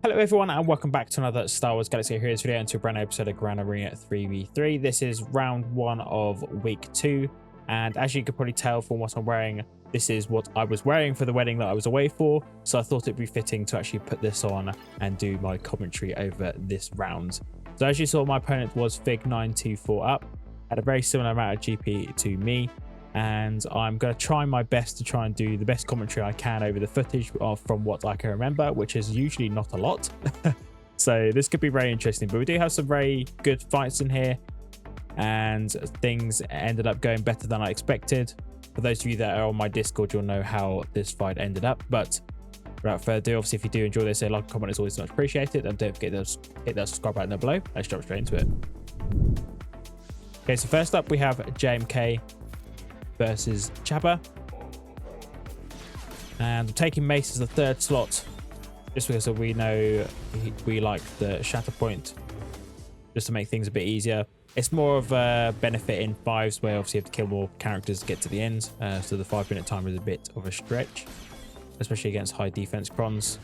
Hello everyone and welcome back to another Star Wars Galaxy Heroes video and to a brand new episode of Grand Arena 3v3. This is round 1 of week 2, and as you could probably tell from what I'm wearing, this is what I was wearing for the wedding that I was away for, so I thought it'd be fitting to actually put this on and do my commentary over this round. So as you saw, my opponent was Fig 924 up, had a very similar amount of GP to me, and I'm going to try my best to try and do the best commentary I can over the footage from what I can remember, which is usually not a lot. So this could be very interesting, but we do have some very good fights in here and things ended up going better than I expected. For those of you that are on my Discord, you'll know how this fight ended up, but without further ado, obviously if you do enjoy this, a like and comment is always much appreciated, and don't forget to hit that subscribe button down below. Let's jump straight into it. Okay, so first up we have JMK versus Jabba, and I'm taking Mace as the third slot just because we know we like the shatter point, just to make things a bit easier. It's more of a benefit in 5s where obviously you have to kill more characters to get to the end, so the 5-minute timer is a bit of a stretch, especially against high defense crons.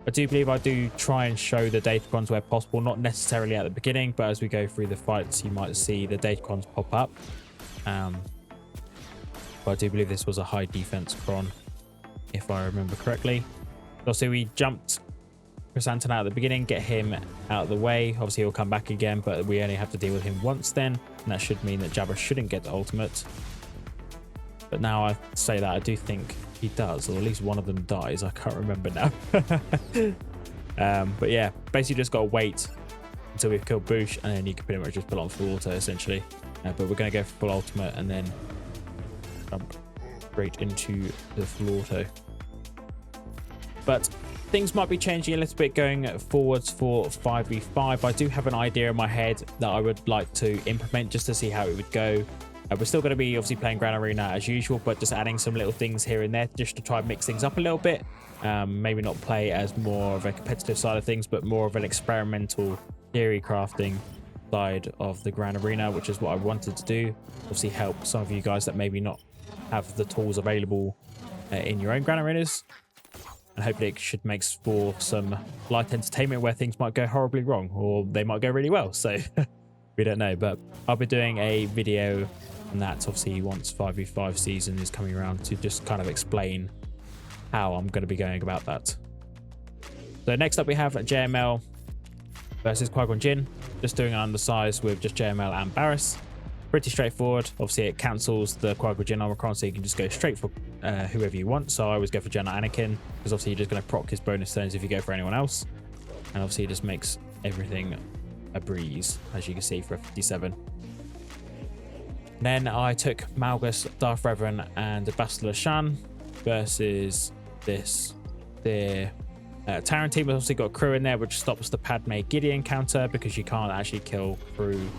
I do believe I do try and show the data crons where possible, not necessarily at the beginning, but as we go through the fights you might see the data crons pop up. But I do believe this was a high defense cron, if I remember correctly. Also, we jumped Chrysanthemum out at the beginning, get him out of the way. Obviously, he'll come back again, but we only have to deal with him once then. And that should mean that Jabba shouldn't get the ultimate. But now I say that, I do think he does, or at least one of them dies. I can't remember now. But yeah, basically just got to wait until we've killed Boushh, and then you can pretty much just put on full auto, essentially. But we're going to go for full ultimate, and then jump straight into the full auto. But things might be changing a little bit going forwards for 5v5. I do have an idea in my head that I would like to implement just to see how it would go. We're still going to be obviously playing Grand Arena as usual, but just adding some little things here and there just to try and mix things up a little bit. Maybe not play as more of a competitive side of things, but more of an experimental theory crafting side of the Grand Arena, which is what I wanted to do. Obviously help some of you guys that maybe not have the tools available in your own Grand Arenas, and hopefully it should make for some light entertainment where things might go horribly wrong, or they might go really well, so we don't know. But I'll be doing a video on that obviously once 5v5 season is coming around, to just kind of explain how I'm going to be going about that. So next up we have JML versus Qui-Gon Jinn, just doing an undersize with just JML and Barriss. Pretty straightforward. Obviously it cancels the Qui-Gon Jinn Omicron, so you can just go straight for whoever you want. So I always go for Jedi Anakin, because obviously you're just going to proc his bonus turns if you go for anyone else, and obviously it just makes everything a breeze, as you can see, for a 57. Then I took Malgus, Darth Revan and Bastila Shan versus this Taron team. We've obviously got crew in there, which stops the Padme Gideon counter, because you can't actually kill crew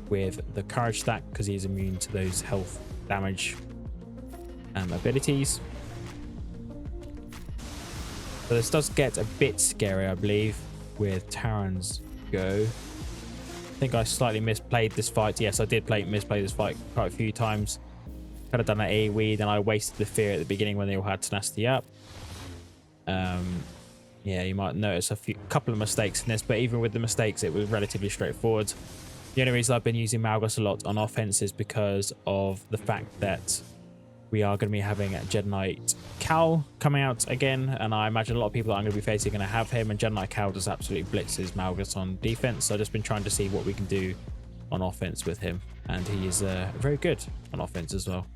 with the courage stack because he's immune to those health damage abilities. So this does get a bit scary, I believe, with Taron's go. I think I slightly misplayed this fight. Yes, I did misplay this fight quite a few times. Could have done an AoE, then I wasted the fear at the beginning when they all had tenacity up. Yeah, you might notice a couple of mistakes in this, but even with the mistakes it was relatively straightforward. The only reason I've been using Malgus a lot on offense is because of the fact that we are going to be having a Jedi Knight Cal coming out again, and I imagine a lot of people that I'm going to be facing are going to have him, and Jedi Knight Cal just absolutely blitzes Malgus on defense. So I've just been trying to see what we can do on offense with him, and he is very good on offense as well,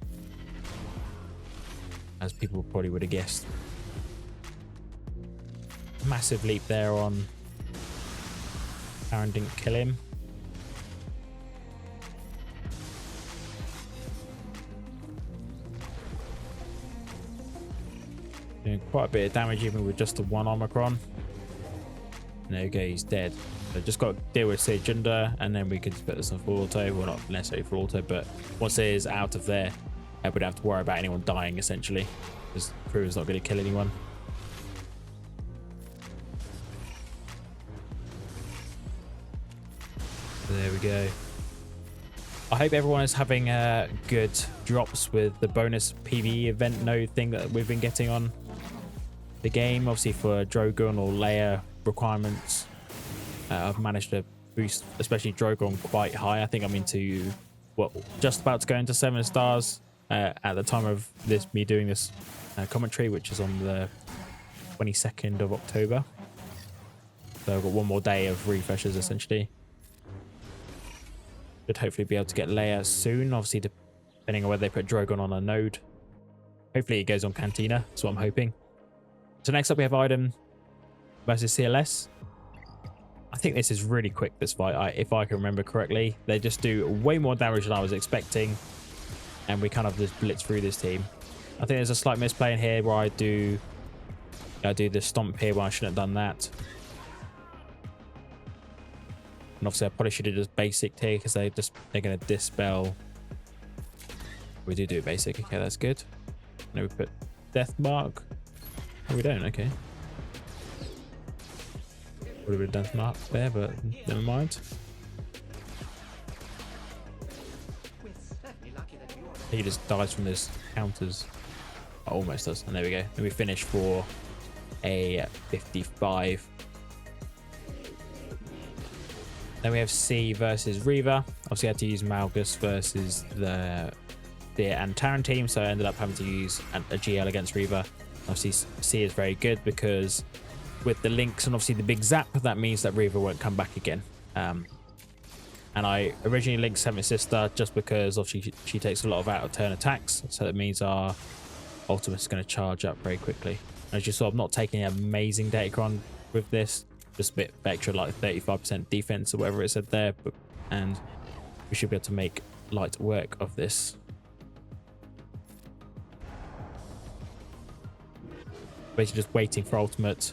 as people probably would have guessed. Massive leap there on Taron, didn't kill him. Doing quite a bit of damage even with just the one Omicron. And there you go, he's dead. So just got to deal with Cere Junda, and then we can put this on full auto. Well, not necessarily full auto, but once it is out of there, we don't have to worry about anyone dying, essentially, because crew is not going to kill anyone. So there we go. I hope everyone is having good drops with the bonus PvE event node thing that we've been getting on. the game. Obviously for Drogon or Leia requirements, I've managed to boost especially Drogon quite high. I think I'm into what, just about to go into 7 stars at the time of me doing this commentary, which is on the 22nd of October. So I've got one more day of refreshes essentially. Should hopefully be able to get Leia soon, obviously depending on whether they put Drogon on a node. Hopefully it goes on Cantina, that's what I'm hoping. So next up we have Iden versus CLS. I think this is really quick, this fight, if I can remember correctly. They just do way more damage than I was expecting, and we kind of just blitz through this team. I think there's a slight misplay in here where I do the stomp here when I shouldn't have done that. And obviously I probably should have just basic here because they're going to dispel. We do basic. Okay, that's good. Now we put death mark. Oh, we don't. Okay. Would have been death mark there, but never mind. He just dies from this counters. Oh, almost does. And there we go. And we finish for a 55. Then we have C versus Reva. Obviously, I had to use Malgus versus the Cere and Taron team, so I ended up having to use a GL against Reva. Obviously, C is very good because with the links and obviously the big zap, that means that Reva won't come back again. And I originally linked Seventh Sister just because obviously she takes a lot of out-of-turn attacks, so that means our ultimate is going to charge up very quickly. As you saw, I'm not taking an amazing Datacron with this. Just a bit extra, like 35% defense or whatever it said there, and we should be able to make light work of this. Basically just waiting for ultimate.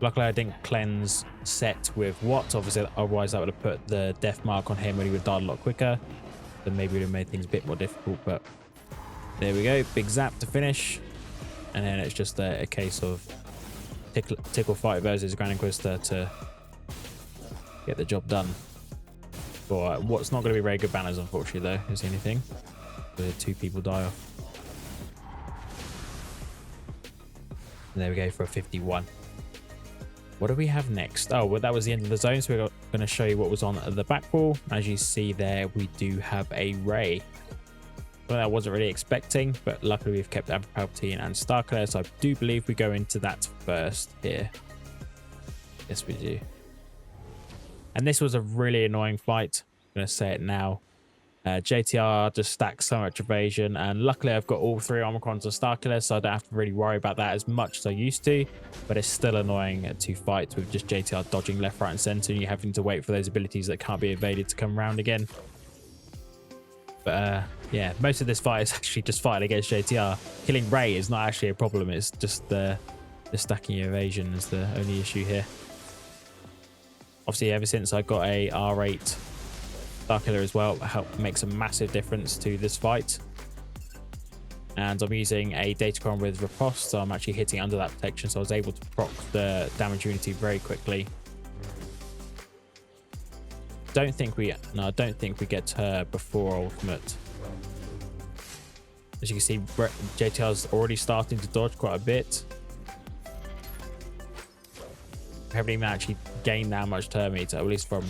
Luckily I didn't cleanse set with Wat, obviously otherwise that would have put the death mark on him when he would have died a lot quicker, then maybe it would have made things a bit more difficult. But there we go, big zap to finish, and then it's just a case of tickle fight versus Grand Inquisitor to get the job done. For what's not going to be very good banners, unfortunately, though, is anything. The 2 people die off. And there we go for a 51. What do we have next? Oh, well, that was the end of the zone, so we're going to show you what was on the back wall. As you see there, we do have a Rey. Well, I wasn't really expecting, but luckily we've kept Palpatine and Starkiller, so I do believe we go into that first here. Yes, we do. And this was a really annoying fight. I'm going to say it now. JTR just stacks so much evasion, and luckily I've got all 3 Omicrons of Starkiller, so I don't have to really worry about that as much as I used to, but it's still annoying to fight with just JTR dodging left, right and center, and you having to wait for those abilities that can't be evaded to come around again. But yeah, most of this fight is actually just fighting against JTR. Killing Rey is not actually a problem, it's just the stacking evasion is the only issue here. Obviously, ever since I got a R8 Starkiller as well, it makes a massive difference to this fight. And I'm using a Datacron with Riposte, so I'm actually hitting under that protection, so I was able to proc the damage unity very quickly. I don't think we get her before ultimate. As you can see, JTR's already starting to dodge quite a bit. I haven't even actually gained that much turn meter, at least from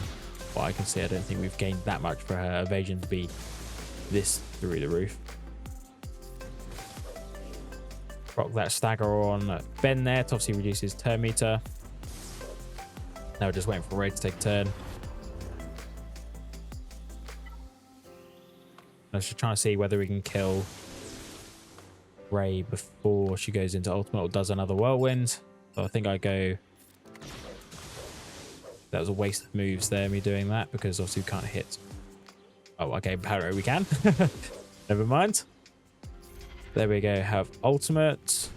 what I can see. I don't think we've gained that much for her evasion to be this through the roof. Rock that stagger on Ben there to obviously reduce his turn meter. Now we're just waiting for Rey to take a turn. I was just trying to see whether we can kill Rey before she goes into ultimate or does another whirlwind. So I think I go... That was a waste of moves there, me doing that, because obviously we can't hit. Oh, okay, apparently we can. Never mind. There we go, have ultimate.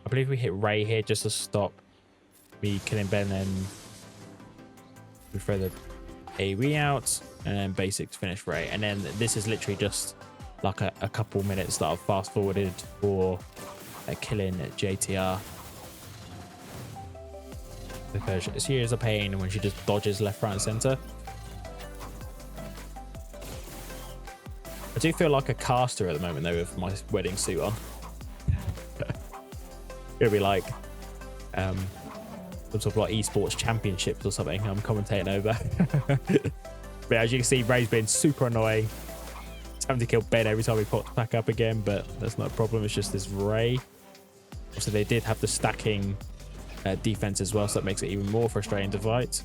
I believe we hit Rey here just to stop me killing Ben, and we throw the AoE out, and then basics finish Rey. And then this is literally just like a couple minutes that I've fast forwarded for killing JTR. because she is a pain when she just dodges left, right, and center. I do feel like a caster at the moment though with my wedding suit on. It'll be like some sort of like esports championships or something I'm commentating over. But as you can see, Rey's been super annoying. It's having to kill Ben every time he pops back up again, but that's not a problem. It's just this Rey. Also, they did have the stacking defense as well, so that makes it even more frustrating to fight.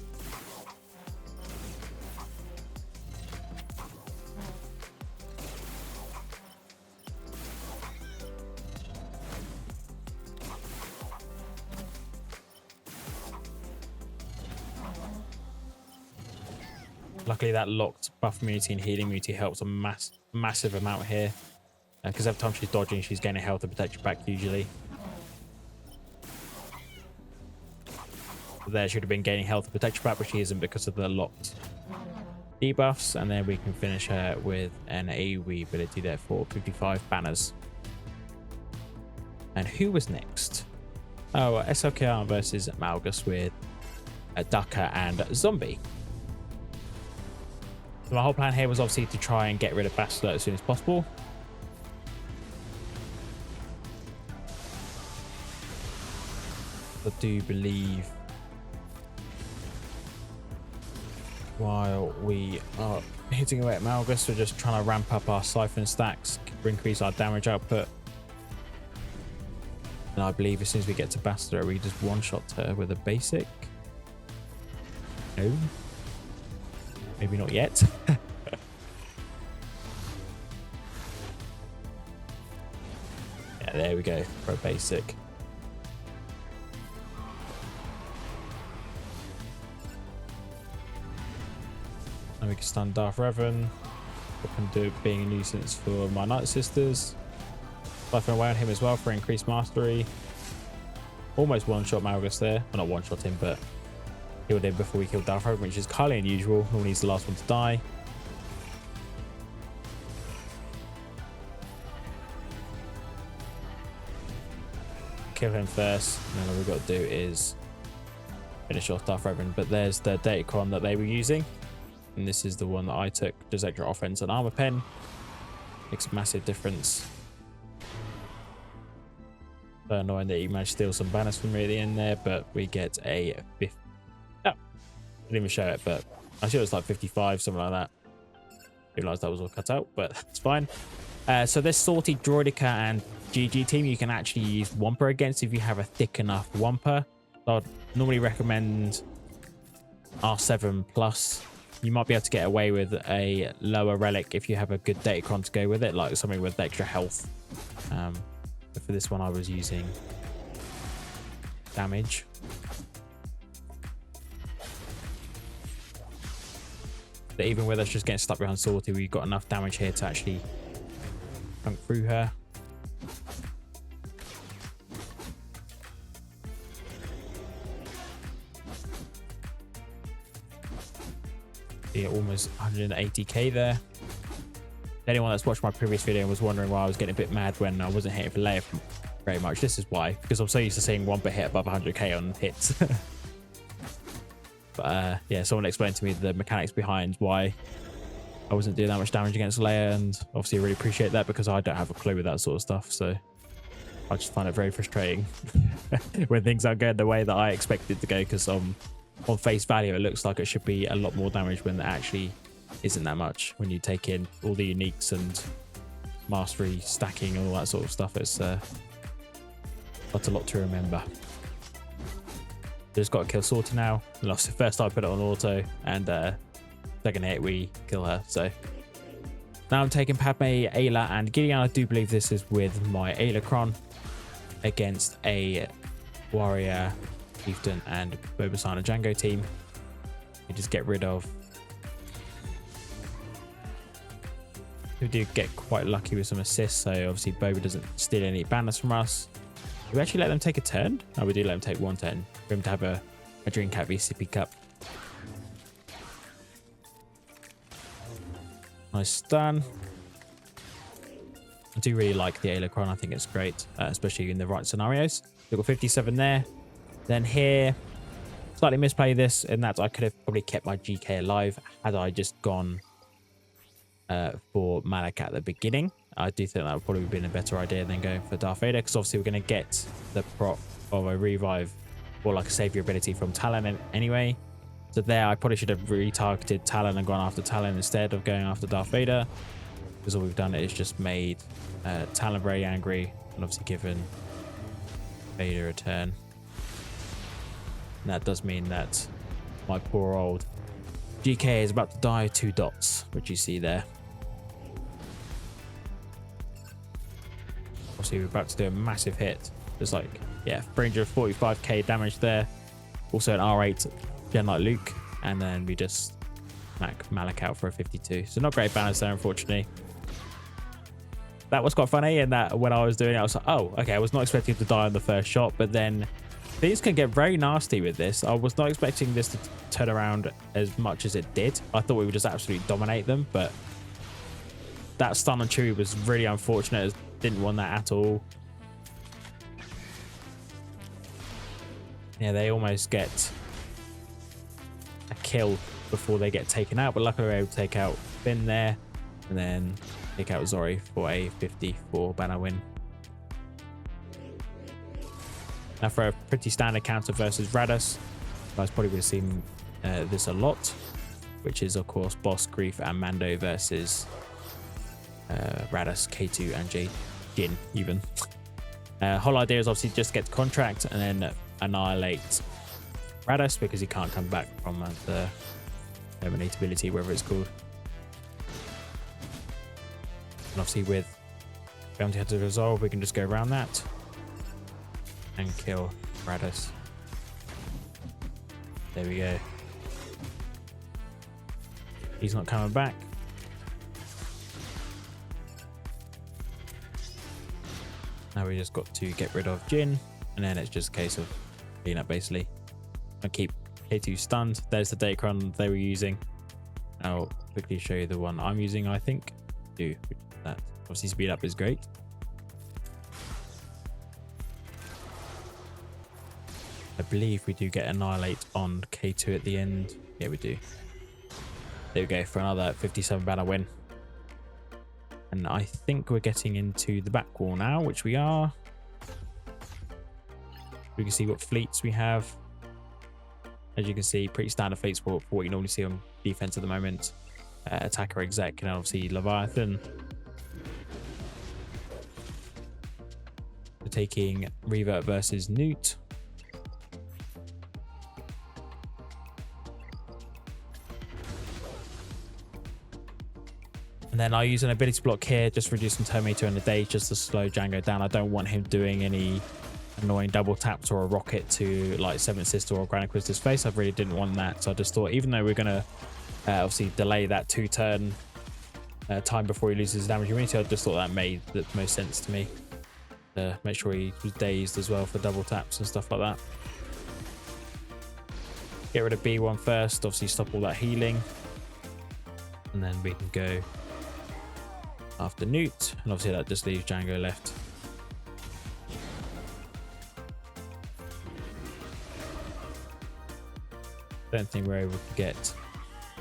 Luckily, that locked buff immunity and healing immunity helps a massive amount here. Because every time she's dodging, she's gaining health and protection back usually. There, should have been gaining health and protection back, but she isn't because of the locked debuffs. And then we can finish her with an AoE ability there for 55 banners. And who was next? Oh, SLKR versus Malgus with Daka and Zombie. So my whole plan here was obviously to try and get rid of Bastila as soon as possible. I do believe while we are hitting away at Malgus, we're just trying to ramp up our siphon stacks, increase our damage output. And I believe as soon as we get to Bastila, we just one-shot her with a basic. No. Maybe not yet. Yeah, there we go for a basic. And we can stun Darth Revan. What can do being a nuisance for my Night Sisters. Siphon away on him as well for increased mastery. Almost one-shot Malgus there. Well, not one-shot him, but killed him before we killed Darth Revan, which is highly unusual. Normally he's the last one to die. Kill him first, and then all we've got to do is finish off Darth Revan. But there's the Datacron that they were using, and this is the one that I took. Does extra offense and armor pen. Makes a massive difference. So annoying that he managed to steal some banners from me at the end there, but we get a 50. I didn't even show it, but I sure it was like 55, something like that. Realized that was all cut out, but it's fine. So this Salty Droidica and GG team, you can actually use Wampa against if you have a thick enough Wampa. So I'd normally recommend R7 plus. You might be able to get away with a lower relic if you have a good Datacron to go with it, like something with extra health. But for this one, I was using damage. But even with us just getting stuck behind Salty, we've got enough damage here to actually chunk through her. Yeah, almost 180k there. Anyone that's watched my previous video and was wondering why I was getting a bit mad when I wasn't hitting for Leia very much, this is why. Because I'm so used to seeing Wampa hit above 100k on hits. But yeah, someone explained to me the mechanics behind why I wasn't doing that much damage against Leia, and obviously I really appreciate that because I don't have a clue with that sort of stuff. So I just find it very frustrating when things aren't going the way that I expected to go, because on face value it looks like it should be a lot more damage when it actually isn't that much. When you take in all the uniques and mastery stacking and all that sort of stuff, it's that's a lot to remember. Just got to kill Salty now. Lost it first time I put it on auto, and second hit we kill her. So now I'm taking Padme, Aayla and Gideon. I do believe this is with my Aayla Cron against a Warrior, Chieftain and BobaSoJ Django team. We just get rid of. We do get quite lucky with some assists, so obviously Boba doesn't steal any banners from us. Do we actually let them take a turn? No, we do let them take one turn for him to have a drink at VCP Cup. Nice stun. I do really like the Aayla Cron. I think it's great, especially in the right scenarios. We've got 57 there. Then here, slightly misplay this in that I could have probably kept my GK alive had I just gone for Malak at the beginning. I do think that would probably have been a better idea than going for Darth Vader, because obviously we're going to get the prop of a revive or like a savior ability from Talon anyway. So there, I probably should have retargeted Talon and gone after Talon instead of going after Darth Vader, because all we've done is just made Talon very angry and obviously given Vader a turn. And that does mean that my poor old GK is about to die 2 dots, which you see there. Obviously, we're about to do a massive hit. There's like, yeah, 345k damage there. Also an R8 Gen like Luke. And then we just smack Malak out for a 52. So not great balance there, unfortunately. That was quite funny in that when I was doing it, I was like, oh, okay, I was not expecting to die on the first shot, but then things can get very nasty with this. I was not expecting this to turn around as much as it did. I thought we would just absolutely dominate them, but that stun on Chewie was really unfortunate. Didn't want that at all. Yeah, they almost get a kill before they get taken out, but luckily we were able to take out Finn there and then take out Zori for a 54 banner win. Now for a pretty standard counter versus Raddus, you guys probably would have seen this a lot, which is of course Boss, Grief and Mando versus Raddus, K2 and Jin even. Whole idea is obviously just get the contract and then annihilate Raddus because he can't come back from the terminatability, whatever it's called. And obviously with Bounty Hunter Resolve, we can just go around that and kill Raddus. There we go. He's not coming back. Now we just got to get rid of Jin, and then it's just a case of clean up basically. I keep K2 stunned. There's the Daka they were using. I'll quickly show you the one I'm using, I think. That obviously speed up is great. I believe we do get Annihilate on K2 at the end. Yeah, we do. There we go for another 57 banner win. And I think we're getting into the back wall now, which we are. We can see what fleets we have. As you can see, pretty standard fleets for what you normally see on defense at the moment. Attacker Exec and obviously Leviathan. We're taking Revert versus Newt. And then I use an ability block here, just reducing Terminator in the day, just to slow Django down. I don't want him doing any annoying double taps or a rocket to like Seventh Sister or Grand Inquisitor's face. I really didn't want that. So I just thought, even though we're going to obviously delay that 2-turn time before he loses damage immunity, I just thought that made the most sense to me. Make sure he was dazed as well for double taps and stuff like that. Get rid of B1 first, obviously stop all that healing. And then we can go after Newt, and obviously that just leaves Django left. Don't think we're able to get.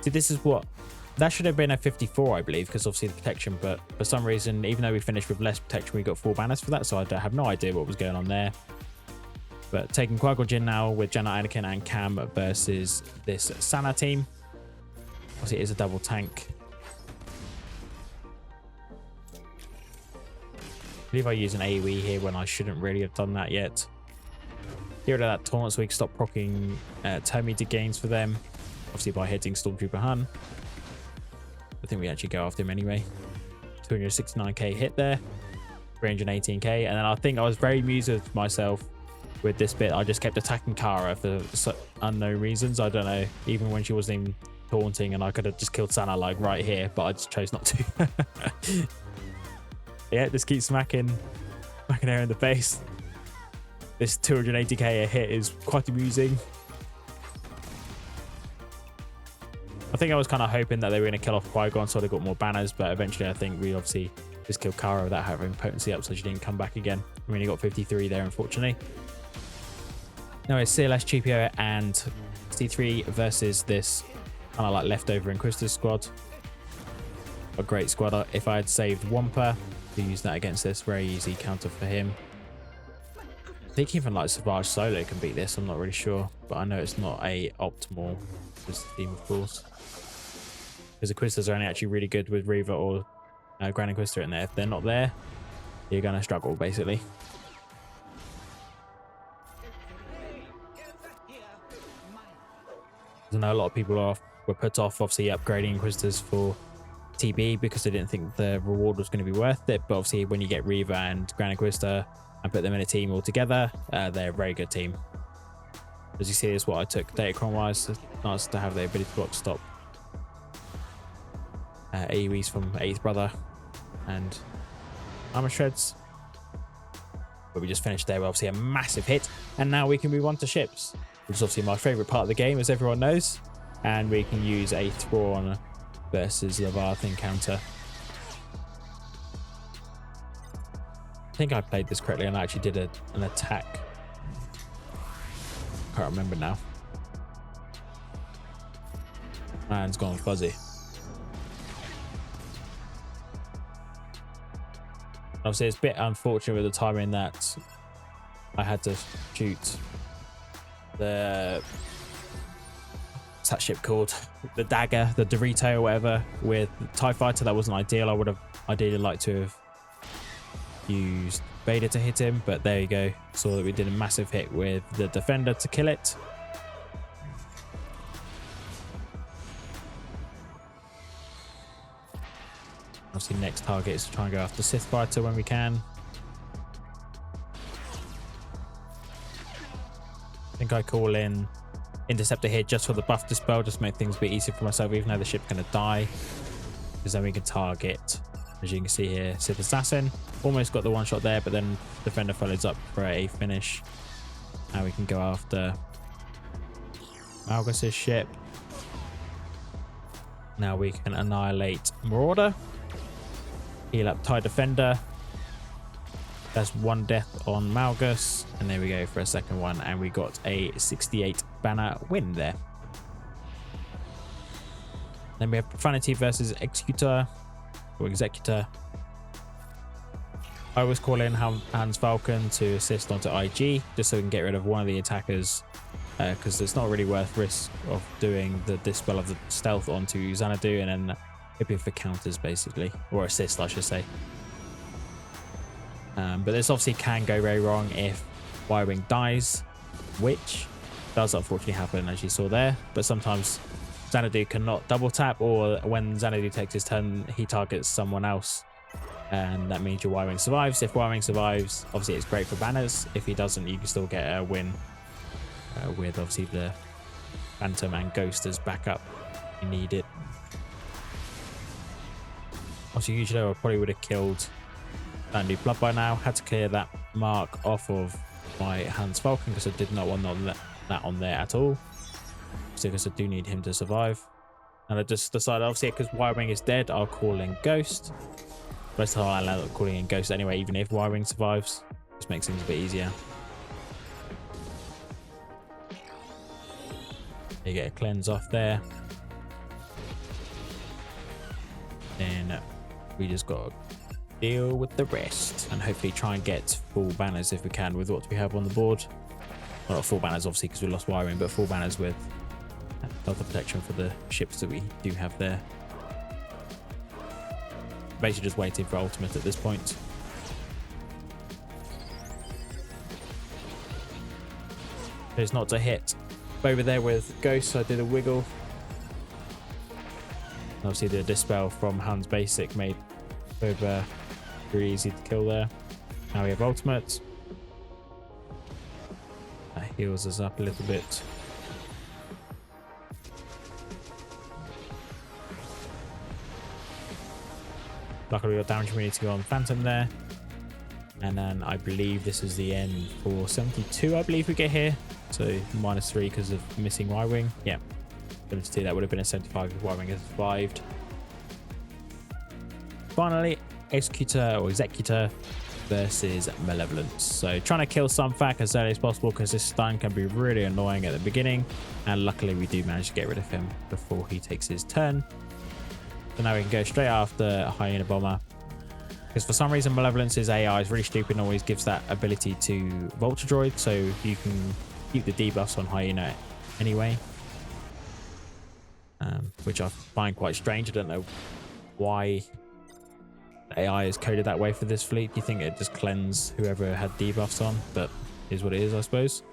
See, this is what that should have been a 54, I believe, because obviously the protection. But for some reason, even though we finished with less protection, we got 4 banners for that. So I have no idea what was going on there. But taking Qui-Gon Jinn now with Jedi, Anakin, and Cam versus this Sana team. Obviously, it is a double tank. I believe I use an AoE here when I shouldn't really have done that yet. Get rid of that taunt so we can stop proccing turn meter gains for them. Obviously by hitting Stormtrooper Hun. I think we actually go after him anyway. 269k hit there. 318k. And then I think I was very amused with myself with this bit. I just kept attacking Cara for unknown reasons. I don't know. Even when she wasn't even taunting, and I could have just killed Sana like right here, but I just chose not to. Yeah, just keep smacking her in the face. This 280k a hit is quite amusing. I think I was kind of hoping that they were going to kill off Qui-Gon so they got more banners, but eventually I think we obviously just killed Cara without having potency up, so she didn't come back again. We only got 53 there, unfortunately. No, it's CLS Chewpio and C3 versus this kind of like leftover Inquisitor squad. A great squad. If I had saved Wampa to use that against this, very easy counter for him. I think even like SWGOH solo can beat this. I'm not really sure, but I know it's not a optimal team, of course, because Inquisitors are only actually really good with Reva or Grand Inquisitor in there. If they're not there, you're gonna struggle basically. I know a lot of people were put off obviously upgrading Inquisitors for TB because they didn't think the reward was going to be worth it, but obviously when you get Reva and Grand Inquisitor and put them in a team all together, they're a very good team. As you see, is what I took Datacron wise. It's nice to have the ability to block stop AoEs from 8th Brother and Armor Shreds. But we just finished there with obviously a massive hit, and now we can move on to ships, which is obviously my favorite part of the game, as everyone knows. And we can use a Thrawn versus Leviathan encounter. I think I played this correctly and I actually did an attack. Can't remember now. Man's gone fuzzy. Obviously, it's a bit unfortunate with the timing that I had to shoot the... what's that ship called? The Dagger, the Dorito or whatever, with TIE Fighter. That wasn't ideal. I would have ideally liked to have used Vader to hit him, but there you go. Saw that we did a massive hit with the Defender to kill it. Obviously, next target is to try and go after Sith Fighter when we can. I think I call in Interceptor here just for the buff dispel, just to make things a bit easier for myself, even though the ship's going to die, because then we can target, as you can see here, Sith Assassin. Almost got the one shot there, but then Defender follows up for a finish. Now we can go after Malgus's ship. Now we can annihilate Marauder, heal up TIE Defender. That's one death on Malgus, and there we go for a second one, and we got a 68 banner win there. Then we have Profanity versus Executor or Executor. I always call in Hans Falcon to assist onto IG, just so we can get rid of one of the attackers, because it's not really worth risk of doing the dispel of the stealth onto Xanadu and then hoping for counters basically, or assist I should say. But this obviously can go very wrong if Y-Wing dies, which does unfortunately happen, as you saw there. But sometimes Xanadu cannot double tap, or when Xanadu takes his turn, he targets someone else, and that means your Y-Wing survives. If Y-Wing survives, obviously it's great for banners. If he doesn't, you can still get a win with obviously the Phantom and Ghost as backup if you need it. Obviously, usually I probably would have killed Xanadu Blood by now. Had to clear that mark off of my Hans Falcon because I did not want that on there at all. So because I do need him to survive. And I just decided, obviously, because Y-Wing is dead, I'll call in Ghost. Most of the time I end up calling in Ghost anyway, even if Y-Wing survives. Just makes things a bit easier. You get a cleanse off there. Then we just got to deal with the rest and hopefully try and get full banners if we can with what we have on the board. Well, not full banners obviously because we lost Y-Wing, but full banners with other protection for the ships that we do have there. Basically just waiting for ultimate at this point. It's not to hit over there with Ghost, so I did a wiggle. Obviously the dispel from Hans Basic made over very easy to kill there. Now we have ultimate. That heals us up a little bit. Luckily we got damage immunity on Phantom there. And then I believe this is the end for 72, I believe we get here. So -3 because of missing Y-Wing. Yeah, 72, that would have been a 75 if Y-Wing had survived. Finally, Executor or Executor versus Malevolence. So trying to kill Sunfac as early as possible because this stun can be really annoying at the beginning, and luckily we do manage to get rid of him before he takes his turn. So now we can go straight after Hyena Bomber, because for some reason Malevolence's AI is really stupid and always gives that ability to Vulture Droid, so you can keep the debuffs on Hyena anyway, which I find quite strange. I don't know why the AI is coded that way for this fleet. You think it just cleanse whoever had debuffs on, but is what it is, I suppose.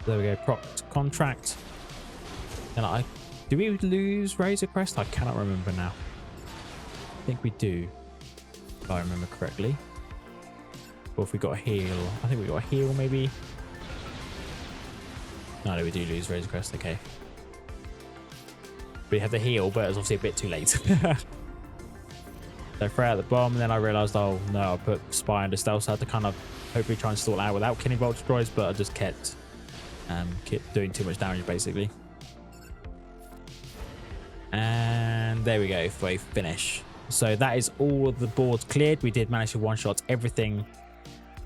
There we go, proc contract. And do we lose Razor Crest? I cannot remember now. I think we do, if I remember correctly. Or if we got a heal. I think we got a heal maybe. No, we do lose Razor Crest, okay. We have the heal, but it's obviously a bit too late. So throw out the bomb, and then I realised, oh no, I put Spy under stealth, so I had to kind of hopefully try and stall out without killing Vulture Droids, but I just kept doing too much damage basically. And there we go for a finish. So that is all of the boards cleared. We did manage to one-shot everything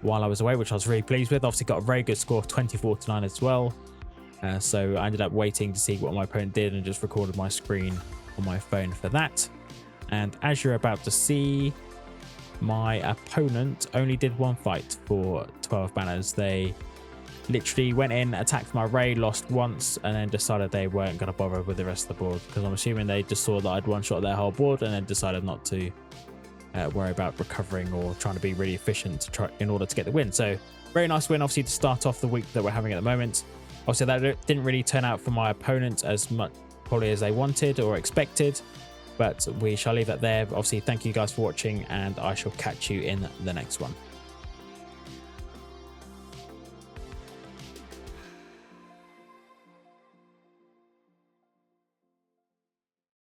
while I was away, which I was really pleased with. Obviously got a very good score of 24-9 as well. So I ended up waiting to see what my opponent did and just recorded my screen on my phone for that. And as you're about to see, my opponent only did one fight for 12 banners. They literally went in, attacked my Rey, lost once, and then decided they weren't going to bother with the rest of the board, because I'm assuming they just saw that I'd one-shot their whole board and then decided not to worry about recovering or trying to be really efficient in order to get the win. So very nice win, obviously, to start off the week that we're having at the moment. Obviously, that didn't really turn out for my opponent as much probably as they wanted or expected, but we shall leave that there. Obviously, thank you guys for watching, and I shall catch you in the next one.